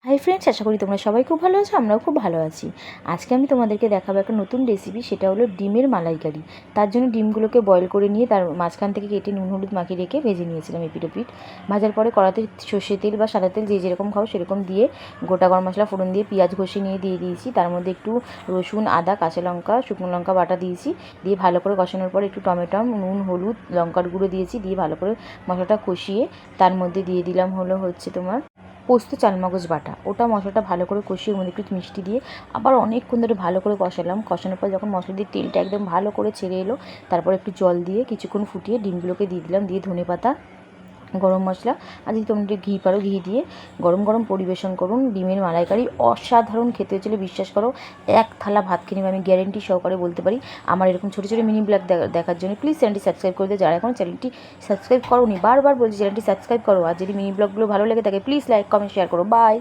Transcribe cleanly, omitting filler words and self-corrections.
Hi friends, আশা করি তোমরা সবাই খুব ভালো আছো। আমরাও খুব ভালো আছি। আজকে আমি তোমাদেরকে দেখাবো একটা নতুন রেসিপি, সেটা হলো ডিমের মালাইকারি। তার জন্য ডিমগুলোকে বয়েল করে নিয়ে তার মাঝখান থেকে কেটে নুন হলুদ মাখিয়ে রেখে ভেজে নিয়েছিলাম এপিঠ ওপিঠ। ভাজার পরে কড়াতে সর্ষে তেল বা সাদা তেল যে যেরকম খাও সেরকম দিয়ে গোটা গরম মশলা ফোড়ন দিয়ে পেঁয়াজ ঘষে নিয়ে দিয়ে দিয়েছি। তার মধ্যে একটু রসুন, আদা, কাঁচা লঙ্কা, শুকনো লঙ্কা বাটা দিয়েছি। দিয়ে ভালো করে কষানোর পরে একটু টমেটো, নুন, হলুদ, লঙ্কার গুঁড়ো দিয়েছি। দিয়ে ভালো করে মশলাটা কষিয়ে তার মধ্যে দিয়ে দিলাম তোমার পোস্ত চালমগজ বাটা। ওটা মশলাটা ভালো করে কষিয়ে ওর মধ্যে একটু মিষ্টি দিয়ে আবার অনেকক্ষণ ধরে ভালো করে কষালাম। কষানোর পর যখন মশলা দিয়ে তেলটা একদম ভালো করে ছেড়ে এলো, তারপর একটু জল দিয়ে কিছুক্ষণ ফুটিয়ে ডিমগুলোকে দিয়ে দিলাম। দিয়ে ধনেপাতা, গরম মশলা আর যদি তোমরা একটু ঘি পারো ঘি দিয়ে গরম গরম পরিবেশন করুন। ডিমের মালাইকারি অসাধারণ খেতে হয়েছিল, বিশ্বাস করো। এক থালা ভাত খেয়ে নেবে, আমি গ্যারেন্টি সহকারে বলতে পারি। আমার এরকম ছোটো ছোটো মিনি ব্লগ দেখার জন্য প্লিজ চ্যানেলটি সাবস্ক্রাইব করে দিও। যারা এখন চ্যানেলটি সাবস্ক্রাইব করোনি, বারবার বলছি চ্যানেলটি সাবস্ক্রাইব করো। আর যদি মিনি ব্লগগুলো ভালো লেগে থাকে প্লিজ লাইক, কমেন্ট, শেয়ার করো। বাই।